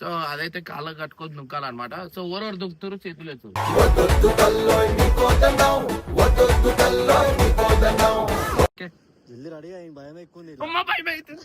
So అదైతే కాళ్ళ కట్టుకొని దుంకాలన్నమాట. సో ఓవర్ దుక్కుతారు, చేతులు ఎత్తురు. జల్దీ రెడీ అయ్యి భయం ఎక్కువ ఉంది. భయం అవుతుంది.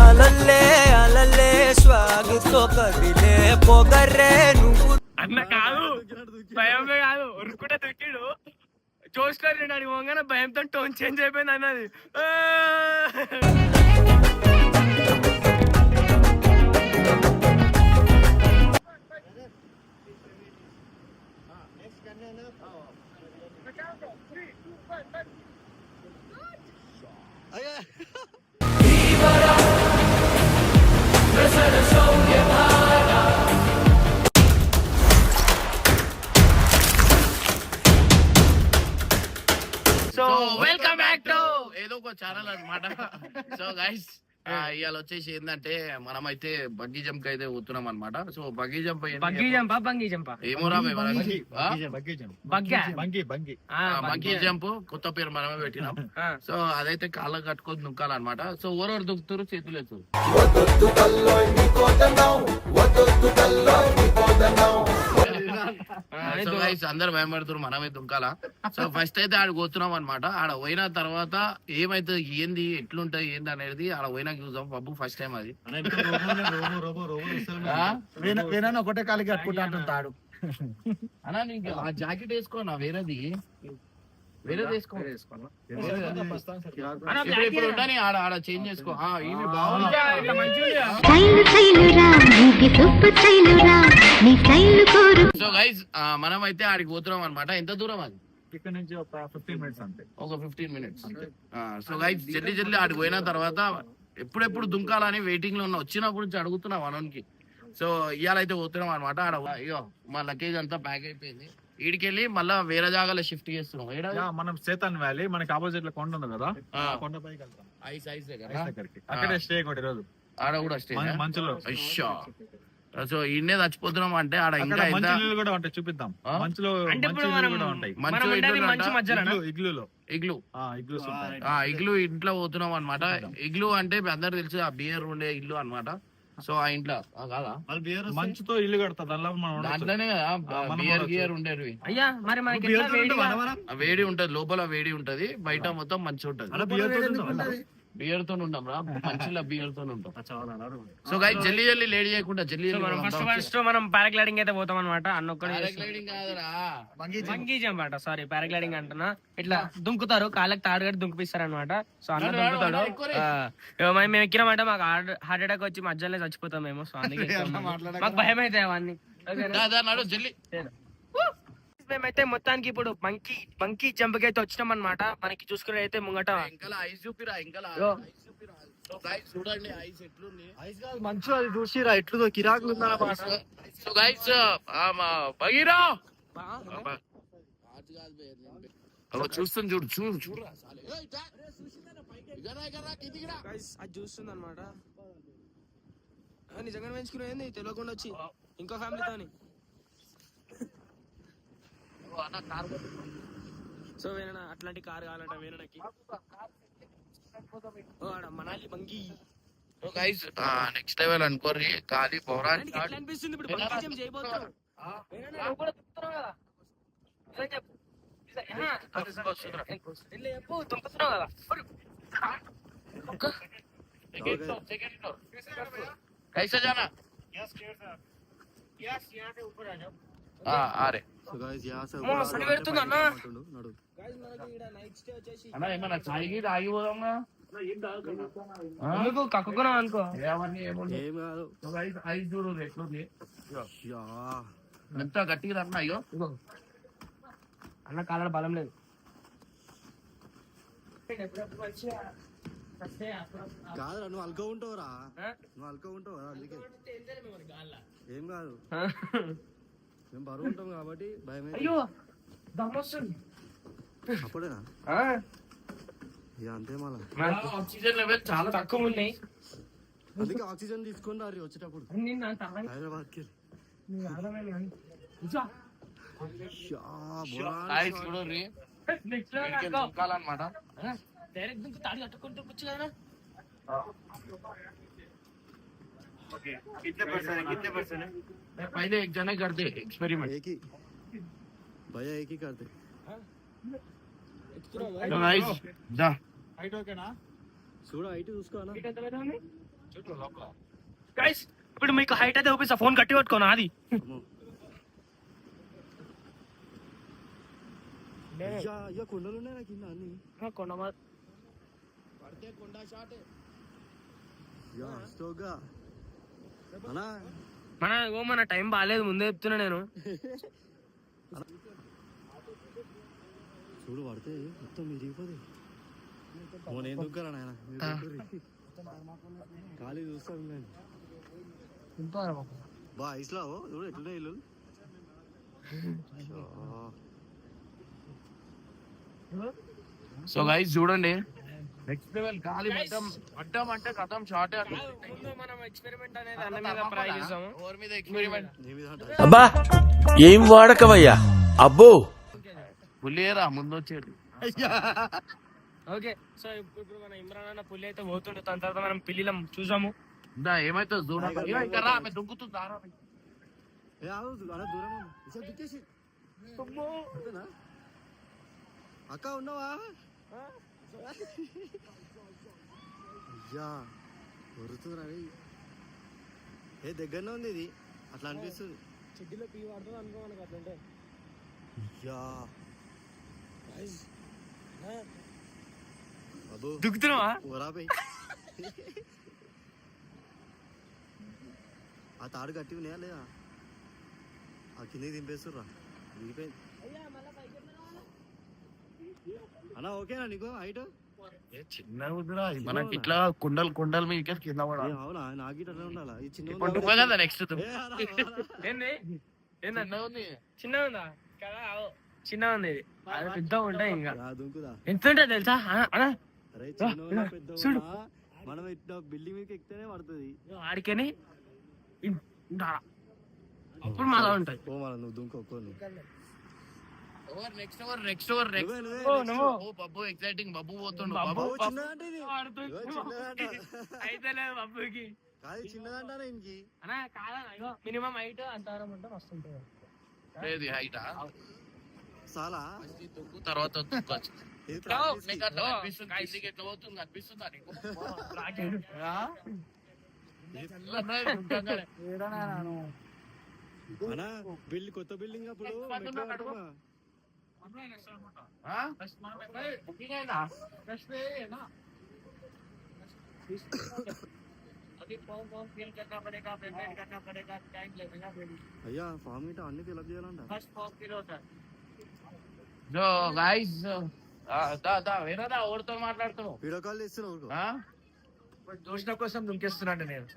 అలల్లే అలల్లే స్వాగతో కదిలే పొగర్రే నువ్వు అన్న కాదు, భయమే కాదు, ఉరుకుంటే దొక్కిడు జోష్లో అడిగి పోగానే భయంతో టోన్ చేంజ్ అయిపోయింది అన్నది. సో వెల్కమ్ బ్యాక్ టు ఏదో ఒక ఛానల్ అన్నమాట. సో గైస్ ఇవాళ వచ్చేసి ఏంటంటే మనమైతే బగ్గీ జంప్ అయితే పోతున్నాం అనమాట. సో బగ్గీ జంప్ ఏమోరా బగ్గీ జంప్ కొత్త పేరు మనమే పెట్టినాం. సో అదైతే కాళ్ళ కట్టుకొని దుంకాలన్నమాట. సో ఓవర్ దుక్కుతారు, చేతులు ఎత్తురు. సో గైస్ అందరు భయపడుతున్నారు, మనమే దుంకాల. సో ఫస్ట్ అయితే ఆడ పోతున్నాం అనమాట. ఆడ పోయిన తర్వాత ఏమైతుంది, ఏంది, ఎట్లుంటది, ఏంది అనేది ఆడ పోయినాక చూద్దాం. పబ్బు ఫస్ట్ టైం అది. ఒకటే కాలికి కట్టుకుంటా అంటుంటాడు అన్నా నీకు ఆ జాకెట్ వేసుకోనా, వేరేది వేసుకో. ఇప్పుడు ఉండని ఆడ ఆడ చేంజ్ చేసుకో. ఇవి బాగుంది. సో గైస్ మనం అయితే ఆడికి పోతున్నాం అనమాట. ఎంత దూరం అది? ఇక్కడ నుంచి ఒక 15 మినిట్స్ అంతే. ఒక 15 మినిట్స్. సో గైస్ జల్దీ ఆడికి పోయిన తర్వాత ఎప్పుడెప్పుడు దుంకాలని వెయిటింగ్ లో ఉన్నా. వచ్చినప్పుడు నుంచి అడుగుతున్నా వనకి. సో ఇవాళ అయితే పోతున్నాం అనమాట. ఆడ అయ్యో మా లగేజ్ అంతా ప్యాక్ అయిపోయింది. ఈడికెళ్ళి మళ్ళా వేరే జాగాలో షిఫ్ట్ చేస్తున్నాం. మనం సేతన్ వ్యాలీ, మనకి ఆపోజిట్ లో కొండ ఉంది కదా, కొండ పైకి వెళ్తాం. ఐస్ దగ్గరికి అక్కడే స్టే ఒకటి రోజు. ఆడ కూడా స్టే మంచులో. అయ్యో సో ఇన్నే చచ్చిపోతున్నాం అంటే ఆడ ఇంకా మంచులు కూడా ఉంటాయి, చూపిద్దాం. మంచులో కూడా ఉంటాయి. ఇగ్లు ఇంట్లో పోతున్నాం అనమాట. ఇగ్లు అంటే అందరు తెలుసు, ఆ బియర్ ఉండే ఇల్లు అనమాట. సో ఆ ఇంట్లో కాదా మంచుతో ఇల్లు కడతా, దాంట్లోనే కదా బియర్ గియర్ ఉండేవి. వేడి ఉంటది లోపల, వేడి ఉంటది బయట, మొత్తం మంచి ఉంటది. బియర్ తో ఉంటాం రా, మంచిగా బియర్ తో ఉంటాం. సో గైస్ జల్దీ లేట్ చేయకుండా జల్దీ ఫస్ట్ మనం పారాగ్లైడింగ్ అయితే పోతాం అనమాట. పారాగ్లైడింగ్ కాదురా, బంగీ జంప్ అంట. సారీ పారాగ్లైడింగ్ అంటున్నా. ఇట్లా దుంకుతారు, కాళ్ళకి తాడు కట్టి దుంకుపిస్తారు అనమాట. సో అన్న దుంకుతాడు. మేము ఎక్కినామంటే మాకు హార్ట్ అటాక్ వచ్చి మధ్యలో చచ్చిపోతాం మేము. సో అందుకే మాకు భయం అయితే అవన్నీ. మేమైతే మొత్తానికి ఇప్పుడు బంకీ జంప్ కి అయితే వచ్చినాం అనమాట. మనకి చూసుకుని అయితే ముంగట ఐస్ చూపిరా, చూడండి ఐస్ ఎట్లుంది. మంచు అది చూసిరా ఎట్లు కిరాకులు ఉందా. సో గైస్ బగీరా చూస్తుంది, చూడు అది చూస్తుంది అనమాట. నిజంగా పెంచుకునేది తెలియకుండా వచ్చి ఇంకో ఫ్యామిలీతోని. సో వేనా అట్లాంటి కార్ కావాలంట వేనకి. Manali bungee. So guys next level అనుకోరి ఖాళీ పౌరాణి ఎట్లా అనిపిస్తుంది ఇప్పుడు బంగి జంప్ చేయబోతున్నావు లోపల దుంకుతున్నావు కదా. చెప్పు దుంకుతున్నావు కదా. कैसे जाना? अरे అన్న ఏమన్నా చాయ్కి తాగి పోదామా? కక్కుకున్నాం అనుకో. ఐదు చూడు ఎట్లుంది, ఎంత గట్టిగా అన్న. అయ్యో అన్న కాళ్ళ బలం లేదు. కాదురా నువ్వు అల్క ఉంటావురా, నువ్వు అల్క ఉంటావు కదా, అందుకే ఏం కాదు. మేము బరువు ఉంటాం కాబట్టి భయం. అయ్యో దమ్మొస్తుంది అప్పుడేనా ఇక అంతే మళ్ళా. ఆక్సిజన్ లెవెల్ చాలా తక్కువ ఉన్నాయి. అందుకే ఆక్సిజన్ తీసుకొని రా వచ్చేటప్పుడు హైదరాబాద్కి దుంకాలన్నమాట. డైరెక్ట్ దుంకు తాడి కట్టుకుంటూ కూర్చు కదా. पहले एक जने करते एक्सपेरिमेंट. एक ही भैया एक ही करते. तो गाइस जा हाइट ఓకేనా చూడు హైట్ చూసుకోనా గైస్. ఇప్పుడు మీకు హైట్ అయితే చూపిస్తా, ఫోన్ కట్టి పట్టుకోనా అది. అయ్యా కొండలు ఉన్నాయి నా కింద అన్ని. కొండ पड़ते कोंडा शॉट యా స్టోగా అన్నా మన టైం బాగాలేదు, ముందే చెప్తున్నా నేను. చూడు పడితే మొత్తం ఇరిగిపోతుంది. ఫోన్ ఏం దుంకరా నాయన ఖాళీ చూస్తాను నేను. బా ఐస్లా చూడు ఎట్లున్నాయి ఇల్లు. సో గైస్ చూడండి నెక్స్ట్ లెవెల్ గాలి మొత్తం అడ్డం అంటే కథం షార్ట్. మనం ఎక్స్పెరిమెంట్ అనేది అన్న మీద ట్రై చేసాము. ఓవర్ మీద ఎక్స్పెరిమెంట్ అబ్బా ఏం వాడకవయ్యా అబ్బో. పుల్లేరా ముందు వచ్చేది. ఓకే, సో ఇప్పుడు మన ఇమ్రాన్ అన్న పులి అయితే పోతుండే, దాని తర్వాత మనం పిల్లిలం చూసాము. ఏమైతే చూడండి దుంకుతుంది. దూరం దుక్కేసి అక్క ఉన్నావా? వరుతుందిరా ఏ దగ్గరనే ఉంది ఇది, అట్లా అనిపిస్తుంది. చెడ్డీలో పీ వాడుతుంది అనుకో మనకు అట్లంటే. దుక్కుతున్నావా? ఓరాబై ఆ తాడు కట్టి ఉన్నాయా లేదా? ఆ కిందకి దింపేస్తుర్రా, దిగిపోయింది. అన్నా ఓకేనా నీకు హైట్? చిన్న మనకి ఇట్లా కుండలు కుండలు మీ కింద పడాలి. అవునా? నాకు ఇట్లా ఉండాలా? ఈ చిన్న కదా నెక్స్ట్ చిన్న ఉందా కదా? చిన్న ఉంది ఇది, అది పెద్ద ఉంటాయి. ఇంకా దుంకుదా ఎంత ఉంటుంది తెలుసా? అరే చిన్న పెద్ద మనం ఇట్లా బిల్డింగ్ మీదకి ఎక్కితేనే పడుతుంది. ఆడికని అప్పుడు మళ్ళా ఉంటాయి. ఓ మన నువ్వు దుంకొక్కో బబ్బు ఎక్సైటింగ్. బబ్బు పోతుండు. అయితే లేదు బబ్బుకి. కాదు చిన్నదంటారా ఇంకి మినిమం హైట్ అంతవరం ఉంటే వస్తుంటుంది. లేదు హైట్ చాలా తర్వాత ఎట్లా పోతుంది అనిపిస్తుందా నీకు? కొత్త బిల్డింగ్ అప్పుడు అయ్యా ఫామ్ ఇట అన్ని ఫిల్అప్ చేయాలంట. ఎవరితో మాట్లాడుతున్నావు? వీడియో కాల్ చేస్తున్నావు? జోష్న కోసం దుంకేస్తున్నాడు నేను.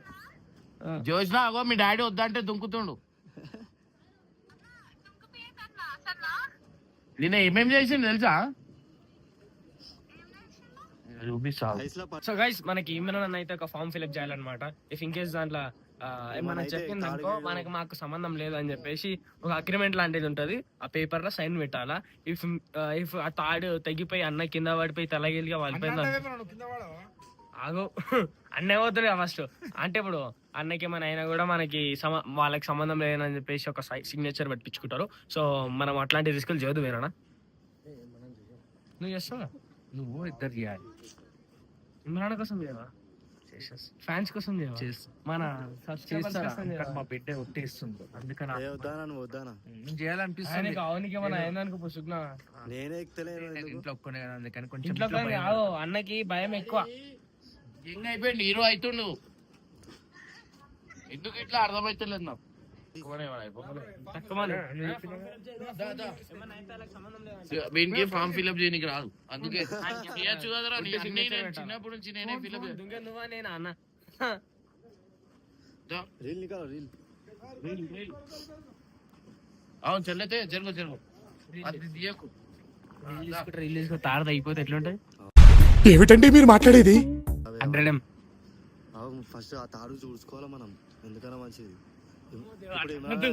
జోష్న అగో మీ డాడీ వద్దంటే దుంకుతుండు. నేను ఏమేం చేసిండు తెలుసా? సో గైస్ మనకి ఇమ్రాన్ అయితే ఒక ఫామ్ ఫిల్అప్ చేయాలన్నమాట. ఇఫ్ ఇన్ కేస్ దాంట్లో ఏమన్నా చెప్పింది అనుకో మాకు సంబంధం లేదు అని చెప్పేసి ఒక అగ్రిమెంట్ లాంటిది ఉంటది. ఆ పేపర్ లో సైన్ పెట్టాలా. ఇఫ్ ఆ తాడు తెగిపోయి అన్న కింద పడిపోయి తలగిలిగా వాళ్ళిపోయింది ఆగో అన్న పోతుంది ఫస్ట్. అంటే ఇప్పుడు అన్నకి ఏమైనా అయినా కూడా మనకి వాళ్ళకి సంబంధం లేదని చెప్పేసి ఒక సిగ్నేచర్ పెట్టించుకుంటారు. సో మనం అట్లాంటి రిస్కులు చేయదు. వేరేనా నువ్వు చేస్తావా? నువ్వు ఇద్దరు చేయాలి. ఇమ్రాన్ కోసం చేయవా? ఫ్యాన్స్ కోసం చేయవా? మన మా బిడ్డ ఒట్టేస్తుంది అందుకని చేయాలనిపిస్తుంది. అవునికి ఏమైనా అయిందనుకో పుసుకున్నా నేనే ఎక్కుతలేను ఇంట్లో ఒప్పుకునే కదా అందుకని కొంచెం ఇంట్లో అన్నకి భయం ఎక్కువ. ఇంకా అయిపోయింది హీరో అవుతుండు. ఎందుకు ఇట్లా అర్థమైతలేదు నాకు. వీనికి ఫామ్ ఫిల్అప్ చేయడానికి రాదు అందుకే చేయొచ్చు కదరా. చిన్నప్పటి నుంచి నేనే ఫిల్అప్ నువ్వా నేనా అన్న? అవును చెల్లతే జరుగు అది తీయకు. రిలీజ్ తారది అయిపోతే ఎట్లుంటది? ఏమిటండి మీరు మాట్లాడేది? 100M. ఫస్ట్ ఆ తాడు చూసుకోవాలి మనం, ఎందుకన్నా మంచిది. ఇప్పుడు వద్దు.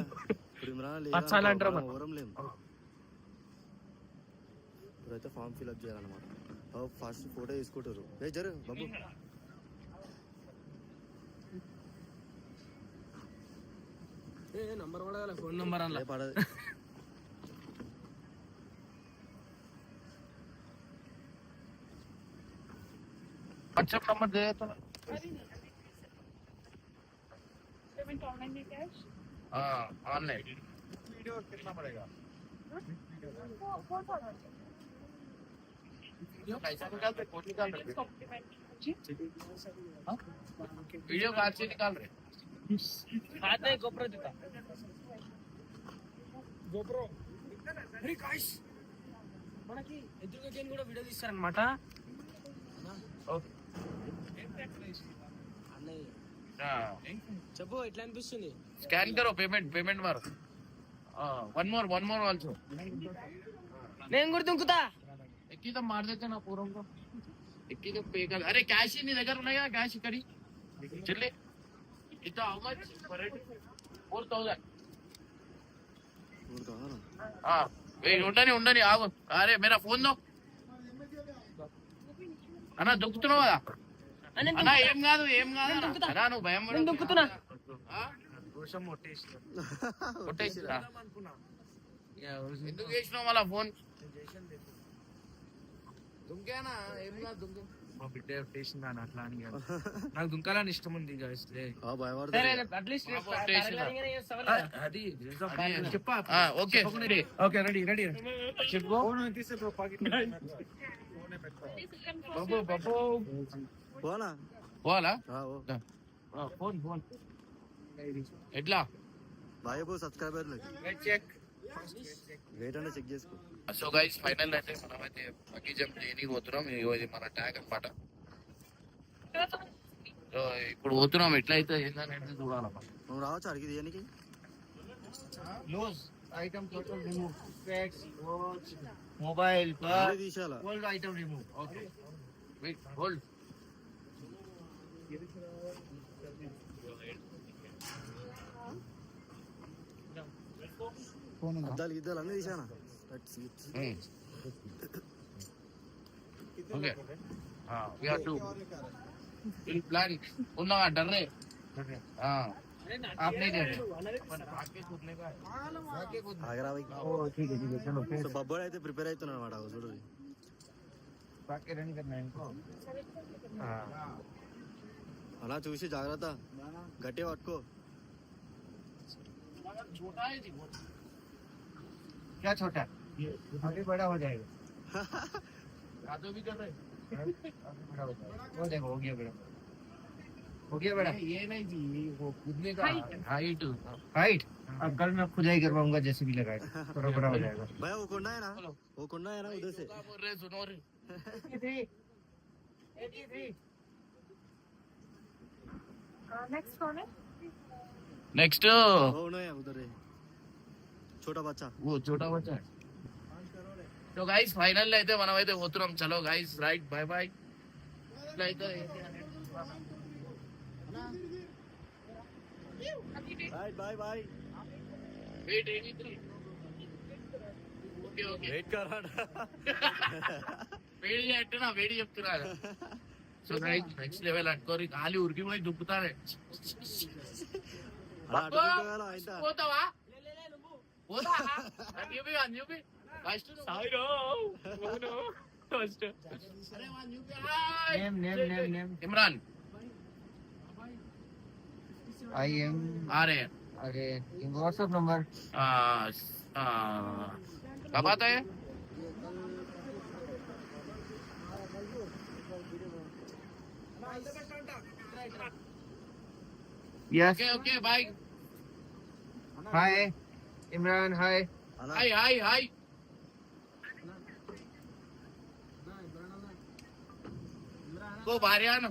ఇమ్రాన్ పచ్చాలంటారా లేదు, మనం? ఓరం లేము. ఇప్పుడైతే ఫామ్ ఫిల్అప్ చేయాలన్నమాట. ఫస్ట్ ఫోటో తీసుకుంటారు. జరు బాబు నంబర్ పడాలి, ఫోన్ నంబర్ అలా పడదు. వాట్సాప్ నంబర్ दे देता हाँ ऑनलाइन वीडियो कितना पड़ेगा वीडियो कैसा निकालते कोड निकाल रहे वीडियो कहाँ से निकाल रहे हाथ में GoPro दिखा. GoPro. अरे गाइस మనకి ఎదురుగా జైన్ కూడా వీడియో తీస్తారన్నమాట. చెప్పు ఎట్లా అనిపిస్తుంది? स्कैन करो पेमेंट मारो वन मोर आल्सो నేను కూడా దుంకుతా. ఎక్కి తో మార్ देते ना पूरा को ఎక్కి తో पे कर अरे कैश ही नहीं దగ్గర ఉన్నాయా कैश करी चले इतना हाउ मच फॉर इट 4000 हां वेट ఉండని ఆగు अरे मेरा फोन दो అన్న దుక్కుతున్నావా అన్న ఏం కాదు అన్న నువ్వు భయం పడు దుంకుతున్నా. కొట్టేసిరా ఎందుకు చేసినావు మళ్ళా ఫోన్ దుంకేనా ఏం కాదు దుంకు మా బిడ్డ చేసిందా అట్లా అని కాదు. నాకు దుంకాలని ఇష్టం ఉంది guys. లే. అట్లీస్ట్ అది చెప్పా ఓకే ఓకే రెడీ చెప్పు బాబు పోనా పోవాలా ఓ ఫోన్ ఎట్లా బాయ్ సబ్స్క్రైబర్ వెయిట్ అంటే చెక్ చేసుకో. సో గైస్ ఫైనల్ అయితే మనమైతే బగ్గీ జంప్ చేయడానికి పోతున్నాం. ఇది మన ట్యాగ్ అన్నమాట. సో ఇప్పుడు పోతున్నాం, ఎట్లయితే ఏందనేది చూడాలన్నమాట. నువ్వు రావచ్చు అడిగి దేనికి? Loose item total remove specs watch mobile అదే తీసేయాలా? Old item remove. Okay wait hold అద్దాలు గిద్దాలు అన్నీ తీసానా? ओके हाँ we have to we'll plan उन्ना डर रहे हाँ आप नहीं डर रहे आगे कूदने का ఆగరా బాయ్. ठीक है चलो సో బబ్బోడు అయితే ప్రిపేర్ అవుతున్నాడు అనమాట. చూడు बाकी रन करना है इनको. అలా చూసి జాగ్రత్త, గట్టిగా పట్టుకో. छोटा है जी क्या छोटा आगे बड़ा हो जाएगा. कादो भी कर रहे वो देखो हो गया बड़ा ये नहीं जी वो कूदने का हाइट हाइट. अब कल मैं खुदाई करवाऊंगा जैसे भी लगाएगा थोड़ा बड़ा हो जाएगा. భయ वो కొండ है ना, वो కొండ है ना उधर से. बोल रहे सुनो रे नेक्स्ट वो नहीं है उधर है छोटा बच्चा. वो छोटा बच्चा है. तो गाइस फाइनल అయితే మనం అయితే పోతున్నాం. చలో గాయ్స్ రైట్ బై బై. అయితే bye bye. Wait 83 okay okay wait కరాడా వేడి అంటున్నా వేడి చెప్తున్నా. సో గైస్ నెక్స్ట్ లెవెల్ అనుకోరి గాలి ఉరికిపోయి దుక్కుతారే. పోతావా పోతా చూపి first name Imran I am आ रहे हैं. अरे व्हाट्सएप नंबर कब आता है? Yes okay okay bye. Hi Imran hi. Hi hi hi. गो भार्यान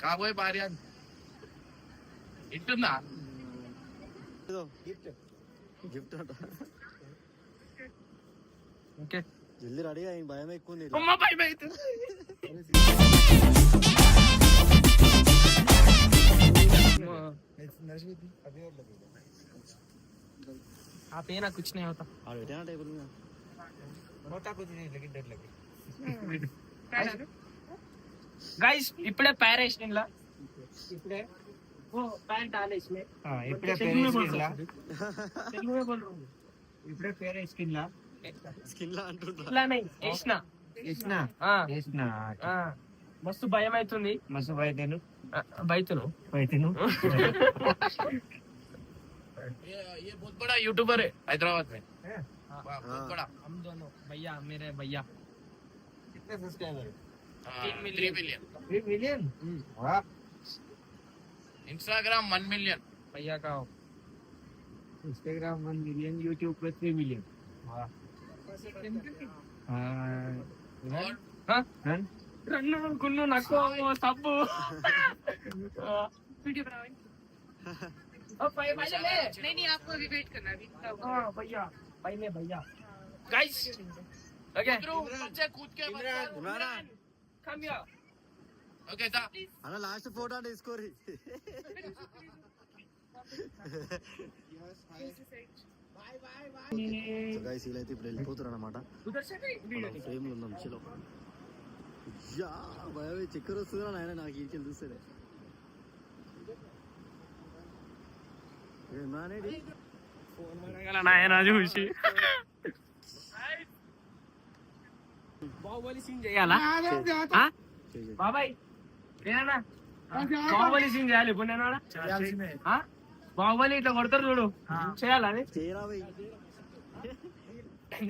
కాబోయే భార్యాన్ ఇట్టుందా? గిఫ్ట్ అంట. ओके జల్దీ రెడీ అయ్యి భయం ఎక్కువ ఉంది అమ్మ భయం అవుతుంది. ఆ పే నాకు వచ్చినాయి అవుతా ఆడ పెట్టినా టేబుల్ మీద गाइस इपड़े पैर వేసిన లా ఇప్పుడే ఓ पैंट डाले इसमें ఇప్పుడే తెలుగు में बोल रहा हूं ఇప్పుడే పేరు వేసుకున్నా స్కిన్ లా అంటుంటా ఇట్లా नहीं వేసిన వేసినా ఆ వేసినా ఆ మస్తు భయం అవుతుంది మస్తు బయటను బయటను బయటను ये बहुत बड़ा यूट्यूबर है हैदराबाद में बहुत बड़ा हम दोनों भैया मेरे भैया कितने सब्सक्राइबर 3 मिलियन 3 मिलियन वाह इंस्टाग्राम 1 मिलियन भैया का इंस्टाग्राम 1 मिलियन यूट्यूब पे 3 मिलियन वाह और रन రన్ను గున్ను నక్కో సబ్బు वीडियो बनाओ ओ पहले ले नहीं आपको अभी वेट करना अभी हां भैया पहले भैया गाइस ओके बच्चे कूद के इमरान कम हियर ओके था అన్న లాస్ట్ ఫోటో అంటే తీసుకోరి సో గైస్ వీళ్ళైతే ఇప్పుడు వెళ్ళిపోతారు అనమాట उधर से वीडियो ఫ్రేమ్ ఉందాం చలో యా భయ చక్కెర వస్తుందా నాయన నాకు ఈ చూస్తే ఏమానేది फोन मारेगा నాయనా చూసి బాహుబలి సీన్ చేయాలా బాబాయ్ ఏనా బాహుబలి సీన్ చేయాలి ఇప్పుడు నేను బాహుబలి ఇట్లా కొడతారు చూడు చేయాలా అది చేయరా భయ్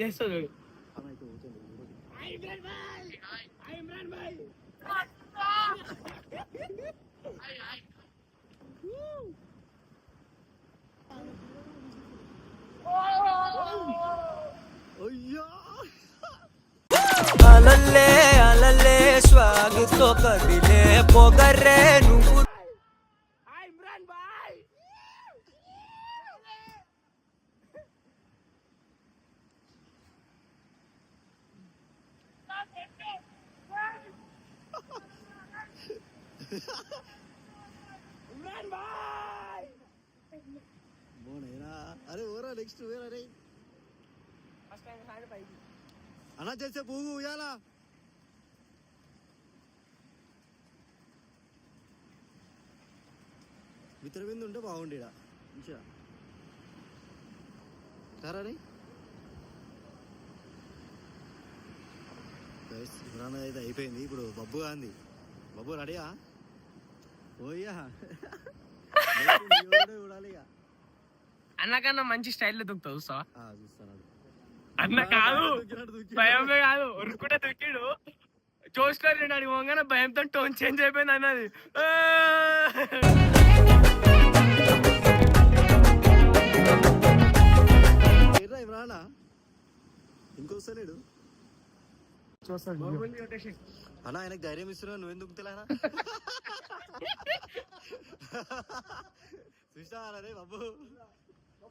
చేస్తా చూడు అన్నైతే పోతుంది అయ్యా అలల్లే అలల్లే స్వాగతో కదిలే పొగర్రే నువ్వు బోనేనా అరే ఓరా నెక్స్ట్ వేరా రే అన్నా చేసే పువ్వు ఉయ్యాలా వితరవిందు ఉంటే బాగుండేడా మంచిగా సరే రే ఇమ్రాన్ అయితే అయిపోయింది ఇప్పుడు బబ్బు గాంధీ బబ్బు రెడీయా ఓయ్యా చూడాలి ఇక అన్నకన్నా మంచి స్టైల్లో దుక్కుతావు చూస్తావా చూస్తాను అన్న కాదు భయమే కాదు ఉరుకుంటే దొక్కిడు జోష్లర్ నేను పోగానే భయంతో టోన్ చేంజ్ అయిపోయింది అన్నది ఏరా ఇమ్రానా ఇంకోసలేడు అన్నా ఆయనకు ధైర్యం ఇస్తున్నావు నువ్వెందుకు తెలానా చూసినా రే బాబు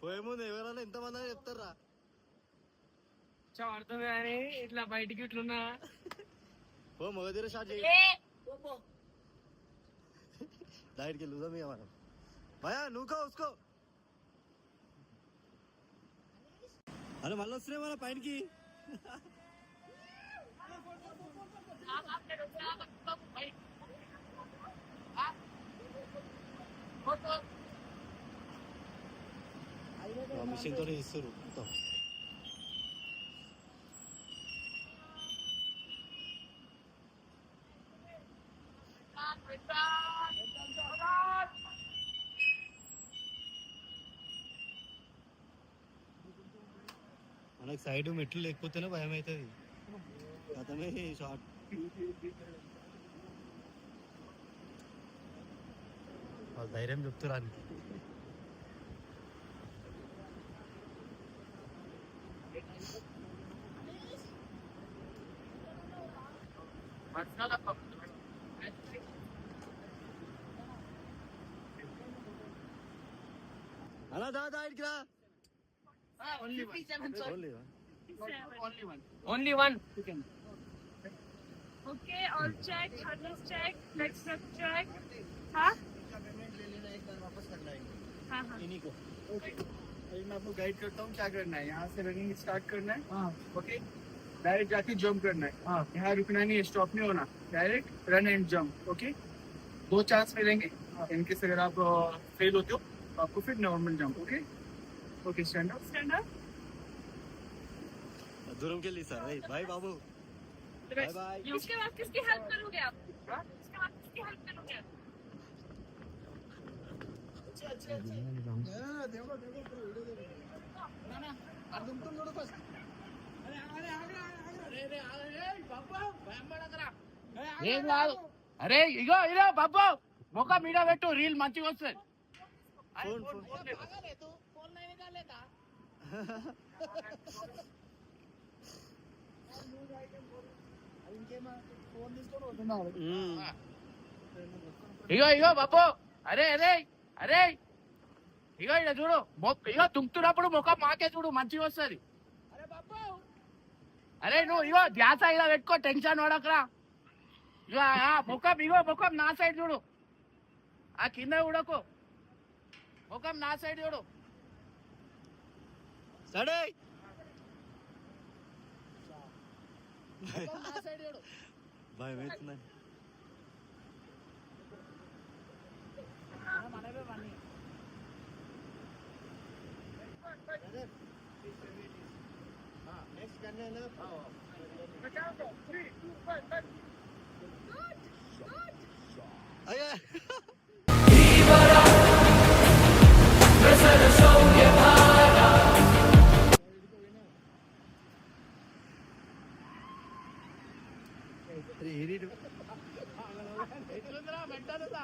పోయే ముందు ఎవరైనా ఎంతమంది అని చెప్తారా అర్థమే కానీ ఇట్లా బయటికి ఇట్లున్నా ఓ మగధీర స్టార్ట్ చేయి डाइट के लूजा में हमारा भैया नूका उसको अरे मल्ल वस्तुने मला पैन की మిషన్ తోనే ఇస్తారు మొత్తం మనకి సైడ్ మెట్లు లేకపోతేనే భయం అవుతుంది గతమే షార్ట్ వాళ్ళు ధైర్యం చెప్తురా అలా దా ఇక్కడా only one only one. Okay, all check, harness check, leg strap check. हाँ? हाँ हाँ. मैं आपको गाइड करता हूँ क्या करना है. यहाँ से रनिंग स्टार्ट करना है. ओके. डायरेक्ट जाके जंप करना है. यहाँ रुकना नहीं है, स्टॉप नहीं होना. Direct run and jump. Okay. 2 chance मिलेंगे. इनकेस अगर आप फेल होते हो तो आपको फिर normal jump. Okay. Okay stand up. Stand up. దూరంకి వెళ్ళి సార్ బాయ్ బాబు బాయ్ బాయ్. उसके बाद किसकी हेल्प करोगे आप? उसके बाद किसकी हेल्प करोगे आप? ఏం కాదు. అరే ఇగో ఇదో బాబు మొక్క మీద పెట్టు, రీల్ మంచిగా వస్తుంది. ఇగో ఇగో బాబు, అరే అరే అరే ఇగో ఇక్కడ చూడు, ఇగో తుంకుతున్నప్పుడు ముఖం మాకే చూడు, మంచిగా వస్తుంది. అరే నువ్వు ఇగో ధ్యాస ఇలా పెట్టుకో, టెన్షన్ పడకరా. ఇగో ముఖం, ఇగో ముఖం నా సైడ్ చూడు, ఆ కింద చూడకు, ముఖం నా సైడ్ చూడు. సడే ముఖం నా సైడ్ చూడు. భయం అవుతుందని అయ్యా ఎట్లుందిరా మెంటలుందా?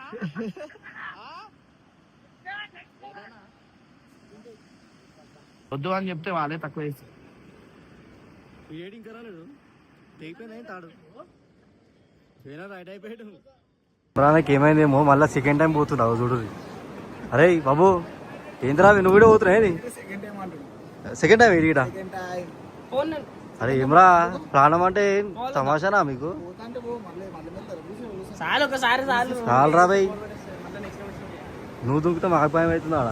వద్దు అని చెప్తే వాళ్ళే తక్కువ వేసి ఏడింగ్ కరాలేడు తెగిపోయినాయి తాడు ఏనా రైట్ అయిపోయాడు. నాకు ఏమైందేమో మళ్ళీ సెకండ్ టైం పోతున్నావు చూడు. అరే బాబు ఏంద్రా నువ్వు కూడా పోతున్నాయి సెకండ్ టైం ఇడిగిట. అరే ఏమరా ప్రాణం అంటే తమాషానా మీకు? చాలు ఒకసారి చాలు. చాలరా భయ్, నువ్వు దుంకుతా మాకు భయం అవుతుంది ఆడ.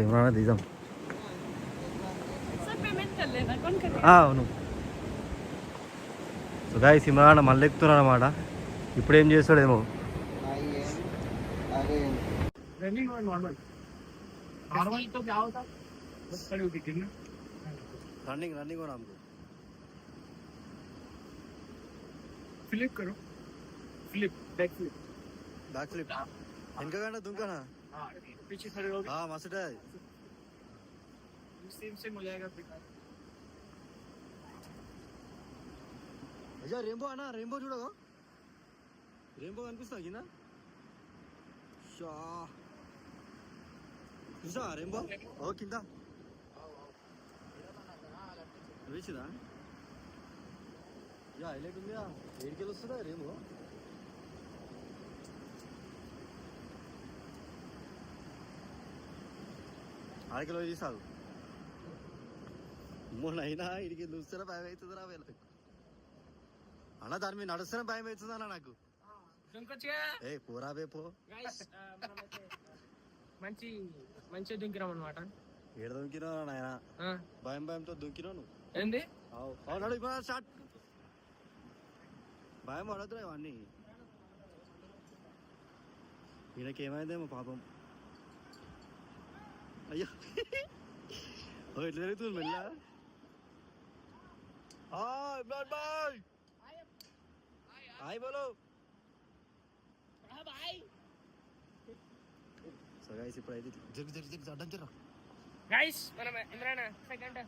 ఏమరా తీద్దాం. सर पेमेंट कर लेना. कौन करेगा? అవును. సో గాయ్స్ ఇమ్రాన్ మళ్ళీ ఎక్కుతున్నాడు అనమాట. ఇప్పుడు ఏం చేస్తాడేమో. रनिंग और नॉर्मल. नॉर्मल तो क्या होता? बस खड़ी होती थी ना. రన్నింగ్ రన్నింగ్ हो हमको फ्लिप करो. Flip back flip. Back flip వెనకగంట దుంకనా. पीछे खड़े हो गए. మస్తు सेम सेम हो जाएगा. అయ్యా రెయిన్బో అన్న, రెయిన్బో చూడగా రెయిన్బో కనిపిస్తా కింద. చూసా రెయిన్బో ఓ కింద వేసిందా? యా హైలైట్ ఉందా? ఏడికెళ్ళి వస్తుందా రెయిన్బో? ఆడికెళ్ళి తీసాదు మొన్నైనా ఇడికి చూస్తారా భయం అవుతుందిరా వీళ్ళకి అన్న. దాని మీద నడుస్తూనే భయం అవుతుంది అన్న నాకు. ఏ పోరా బే పో. మంచి మంచిగా దుంకినాం అనమాట. ఏడు దుంకినావు నాయన, భయం భయంతో దుంకినావు నువ్వు. ఏంది అవునాడు ఇప్పుడు స్టార్ట్. భయం పడద్దురా ఇవన్నీ. ఈయనకి ఏమైందేమో పాపం. అయ్యా ఎట్లా జరుగుతుంది మెల్ల. ఇమ్రాన్ బాయ్ హాయ్ బోలో. సో గైస్ ఇప్పుడు అయితే జరుగు జరుగు జరుగు అడ్డం జరా. గైస్ మనం ఇమ్రాన్ సెకండ్.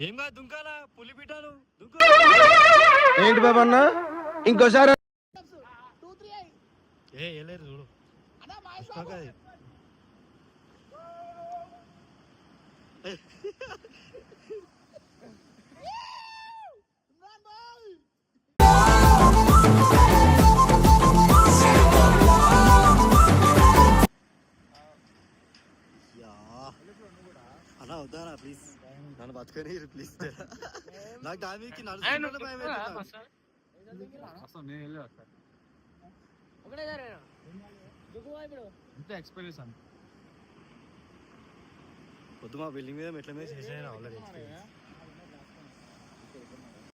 ఏం కాదు దుంకాలా పులి పీఠాలు దుంకు. ఏంటి బాబు అన్న ఇంకోసారి వెళ్ళారు చూడు. ఎత్తుకొని ప్లీజ్ నాకు దానికి నడుచుకుంటే భయం అవుతుంది. పొద్దు మా బిల్డింగ్ మీద మెట్ల మీద చేసాను ఆల్రెడీ ఎక్స్పీరియన్స్.